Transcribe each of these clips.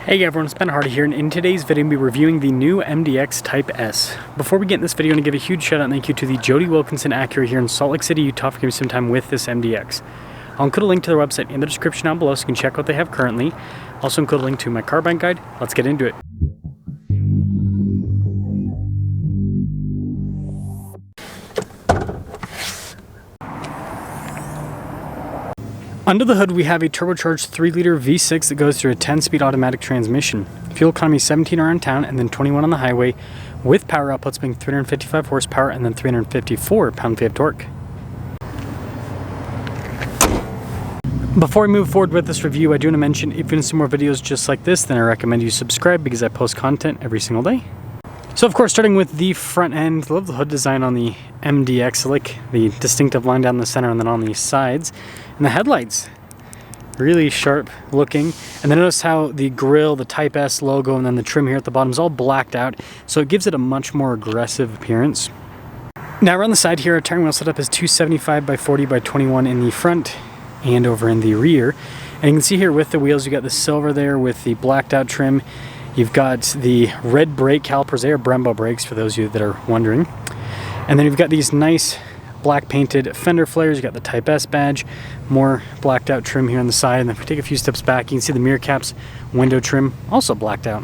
Hey everyone, it's Ben Hardy here, and in today's video, we'll be reviewing the new MDX Type S. Before we get in this video, I'm going to give a huge shout out and thank you to the Jody Wilkinson Acura here in Salt Lake City, Utah for giving me some time with this MDX. I'll include a link to their website in the description down below so you can check what they have currently. Also include a link to my car buying guide. Let's get into it. Under the hood, we have a turbocharged 3-liter V6 that goes through a 10-speed automatic transmission. Fuel economy 17 around town and then 21 on the highway, with power outputs being 355 horsepower and then 354 pound-feet of torque. Before we move forward with this review, I do want to mention if you want to see more videos just like this, then I recommend you subscribe because I post content every single day. So of course, starting with the front end, I love the hood design on the MDX, I like the distinctive line down the center and then on the sides. And the headlights, really sharp looking. And then notice how the grille, the Type S logo, and then the trim here at the bottom is all blacked out, so it gives it a much more aggressive appearance. Now around the side here, our tire wheel setup is 275 by 40 by 21 in the front and over in the rear. And you can see here with the wheels, you got the silver there with the blacked out trim. You've got the red brake calipers. They are Brembo brakes for those of you that are wondering. And then you've got these nice black painted fender flares. You got the Type S badge, more blacked out trim here on the side. And if we take a few steps back, you can see the mirror caps, window trim, also blacked out.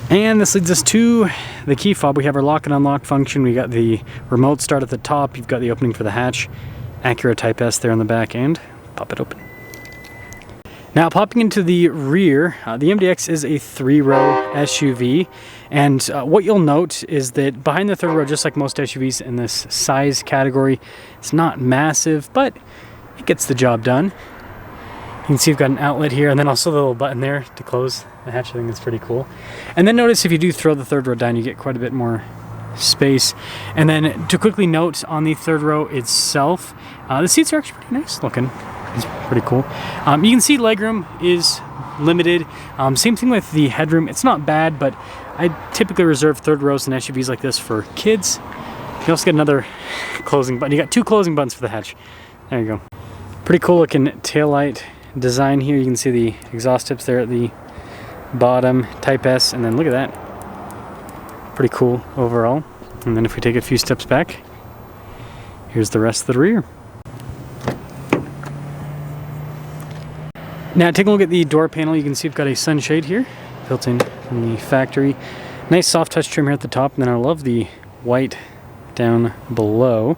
And this leads us to the key fob. We have our lock and unlock function. We got the remote start at the top. You've got the opening for the hatch, Acura Type S there on the back end. Pop it open. Now popping into the rear, the MDX is a 3-row SUV, and what you'll note is that behind the third row, just like most SUVs in this size category, it's not massive, but it gets the job done. You can see we've got an outlet here, and then also the little button there to close the hatch. I think that's pretty cool. And then notice if you do throw the third row down, you get quite a bit more space. And then to quickly note on the third row itself, the seats are actually pretty nice looking. It's pretty cool. You can see legroom is limited. Same thing with the headroom. It's not bad, but I typically reserve third rows in SUVs like this for kids. You also get another closing button. You got 2 closing buttons for the hatch. There you go. Pretty cool looking taillight design here. You can see the exhaust tips there at the bottom, Type S, and then look at that. Pretty cool overall. And then if we take a few steps back, here's the rest of the rear. Now taking a look at the door panel, you can see we've got a sunshade here, built in from the factory. Nice soft touch trim here at the top, and then I love the white down below.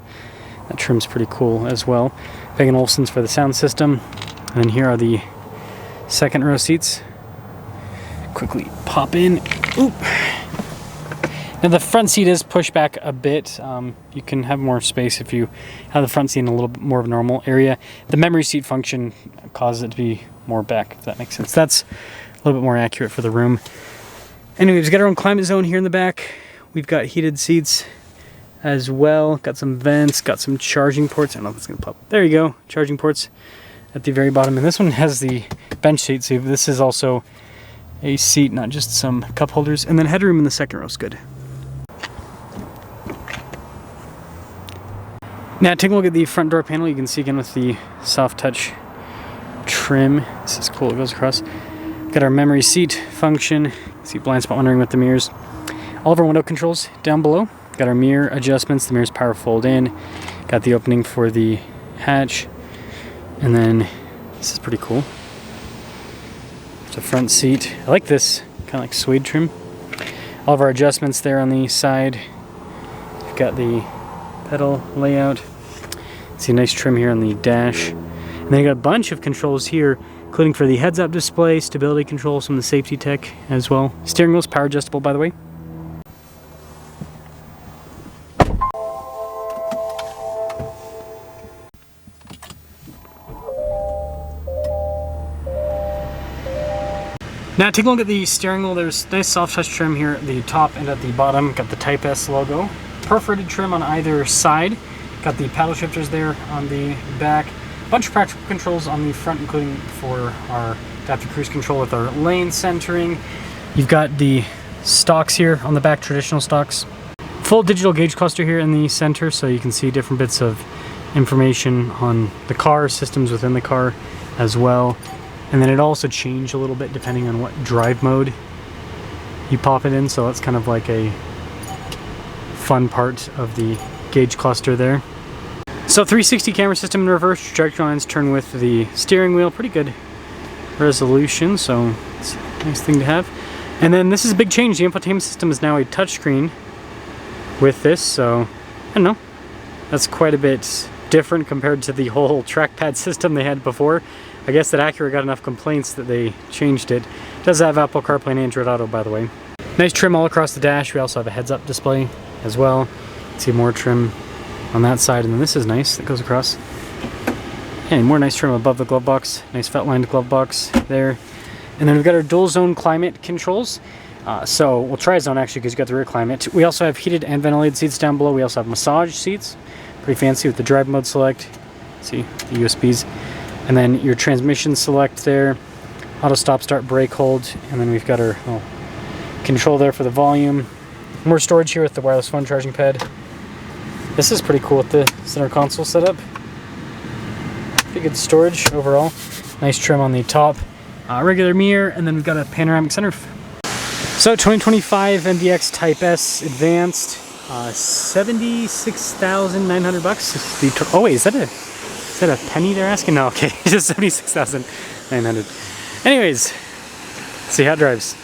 That trim's pretty cool as well. Bang & Olufsen's for the sound system. And then here are the second row seats. Quickly pop in. Oop. Now the front seat is pushed back a bit. You can have more space if you have the front seat in a little bit more of a normal area. The memory seat function causes it to be more back, if that makes sense. That's a little bit more accurate for the room. Anyway, we've got our own climate zone here in the back. We've got heated seats as well. Got some vents, got some charging ports. I don't know if it's going to pop. There you go, charging ports at the very bottom. And this one has the bench seat, so this is also a seat, not just some cup holders. And then headroom in the second row is good. Now taking a look at the front door panel, you can see again with the soft touch trim. This is cool, it goes across. Got our memory seat function. See blind spot monitoring with the mirrors. All of our window controls down below. Got our mirror adjustments, the mirrors power fold in. Got the opening for the hatch. And then this is pretty cool. It's a front seat. I like this kind of like suede trim. All of our adjustments there on the side. We've got the pedal layout. See a nice trim here on the dash. And then you got a bunch of controls here, including for the heads-up display, stability control, some of the safety tech as well. Steering wheel's power adjustable, by the way. Now take a look at the steering wheel. There's nice soft touch trim here at the top and at the bottom. Got the Type S logo. Perforated trim on either side. Got the paddle shifters there on the back. Bunch of practical controls on the front, including for our adaptive cruise control with our lane centering. You've got the stalks here on the back, traditional stalks. Full digital gauge cluster here in the center, so you can see different bits of information on the car, systems within the car as well. And then it also changed a little bit depending on what drive mode you pop it in, so that's kind of like a fun part of the gauge cluster there. So 360 camera system in reverse, trajectory lines turn with the steering wheel, pretty good resolution, so it's a nice thing to have. And then this is a big change, the infotainment system is now a touchscreen with this, so I don't know, that's quite a bit different compared to the whole trackpad system they had before. I guess that Acura got enough complaints that they changed it. It does have Apple CarPlay and Android Auto, by the way. Nice trim all across the dash. We also have a heads-up display as well. See more trim on that side, and then this is nice that goes across. And more nice trim above the glove box. Nice felt-lined glove box there. And then we've got our dual zone climate controls. So we'll try zone actually because you got the rear climate. We also have heated and ventilated seats down below. We also have massage seats. Pretty fancy with the drive mode select. See the USBs. And then your transmission select there, auto stop start brake hold, and then we've got our control there for the volume. More storage here with the wireless phone charging pad. This is pretty cool with the center console setup. Pretty good storage overall. Nice trim on the top. Regular mirror, and then we've got a panoramic sunroof. So 2025 MDX Type S Advanced, $76,900. Oh wait, is that a penny they're asking? No, okay, it's just 76,900. Anyways, see how it drives.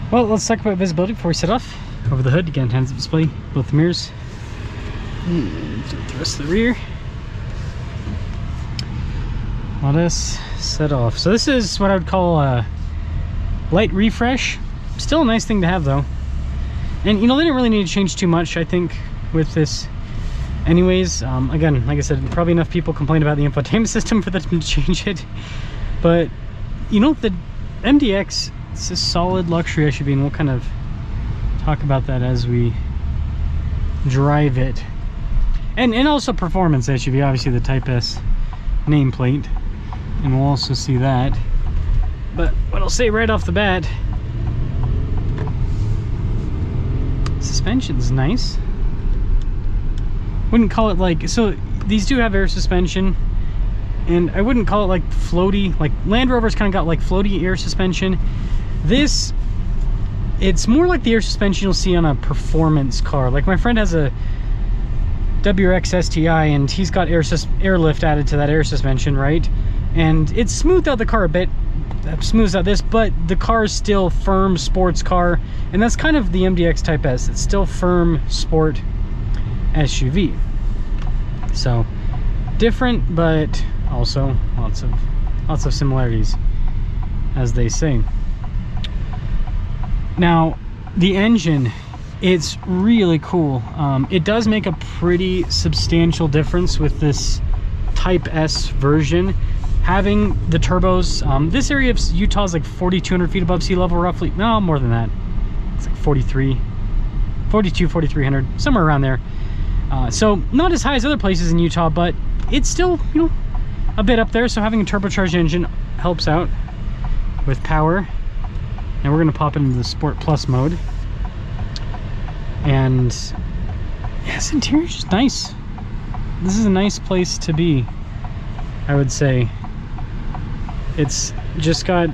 Well, let's talk about visibility before we set off. Over the hood, again, heads-up display, both the mirrors. And the rest of the rear. Let us set off. So this is what I would call a light refresh. Still a nice thing to have though. And you know, they didn't really need to change too much, I think, with this anyways. Again, like I said, probably enough people complain about the infotainment system for them to change it. But you know, the MDX, it's a solid luxury SUV, and we'll kind of talk about that as we drive it. And also performance SUV, obviously the Type S nameplate, and we'll also see that. But what I'll say right off the bat, suspension's nice. Wouldn't call it like, so these do have air suspension, and I wouldn't call it like floaty, like Land Rover's kind of got like floaty air suspension. This, it's more like the air suspension you'll see on a performance car. Like my friend has a WRX STI, and he's got airlift added to that air suspension, right? And it's smoothed out the car a bit, smooths out this, but the car is still firm sports car, and that's kind of the MDX Type S. It's still firm sport SUV. So different, but also lots of similarities, as they say. Now the engine, it's really cool. It does make a pretty substantial difference with this Type S version, having the turbos. This area of Utah is like 4,200 feet above sea level roughly. No, more than that. It's like 4,300, somewhere around there. So not as high as other places in Utah, but it's still, you know, a bit up there. So having a turbocharged engine helps out with power. Now we're gonna pop into the Sport Plus mode. And yeah, this interior's just nice. This is a nice place to be, I would say. It's just got,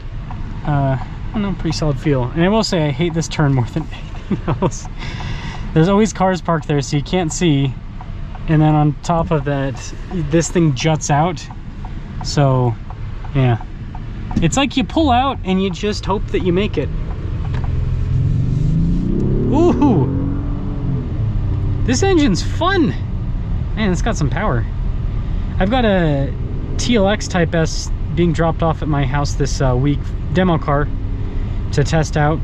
I don't know, pretty solid feel. And I will say I hate this turn more than anything else. There's always cars parked there, so you can't see. And then on top of that, this thing juts out. So, yeah. It's like you pull out and you just hope that you make it. Ooh! This engine's fun! Man, it's got some power. I've got a TLX Type S being dropped off at my house this week, demo car, to test out.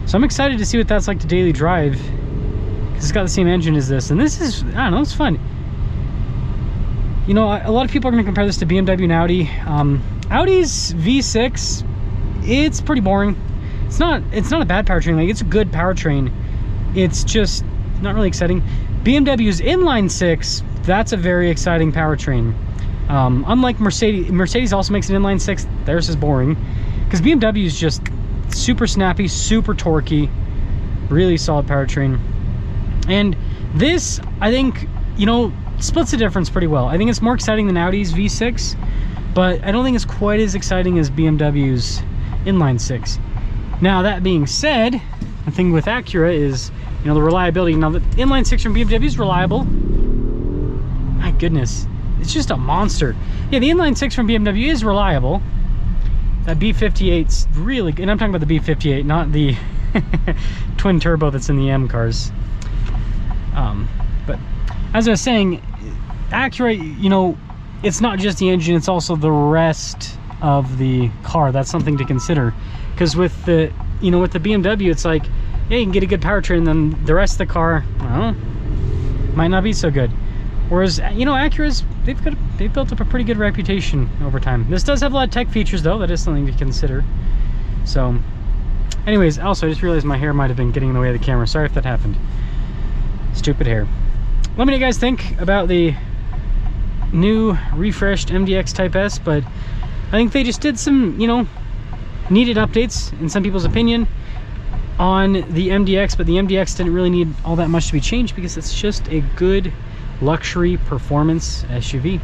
So I'm excited to see what that's like to daily drive, because it's got the same engine as this. And this is, I don't know, it's fun. You know, a lot of people are going to compare this to BMW and Audi. Audi's V6, it's pretty boring. It's not a bad powertrain. Like, it's a good powertrain. It's just not really exciting. BMW's inline six, that's a very exciting powertrain. Unlike Mercedes also makes an inline six. Theirs is boring. because BMW is just super snappy, super torquey, really solid powertrain. And this, I think, you know, splits the difference pretty well. I think it's more exciting than Audi's V6, but I don't think it's quite as exciting as BMW's inline six. Now, that being said, the thing with Acura is, you know, the reliability. Now, the inline six from BMW is reliable. My goodness, it's just a monster. Yeah, the inline six from BMW is reliable. That B58's really good, and I'm talking about the B58, not the twin turbo that's in the M cars. But as I was saying, Acura, you know, it's not just the engine, it's also the rest of the car. That's something to consider, because with the, you know, with the BMW, it's like, yeah, you can get a good powertrain, then the rest of the car, well, might not be so good. Whereas, you know, Acura's, they've built up a pretty good reputation over time. This does have a lot of tech features, though. That is something to consider. So, anyways, also, I just realized my hair might have been getting in the way of the camera. Sorry if that happened. Stupid hair. Let me know what you guys think about the new refreshed MDX Type S, but I think they just did some, you know, needed updates, in some people's opinion, on the MDX, but the MDX didn't really need all that much to be changed because it's just a good luxury performance SUV.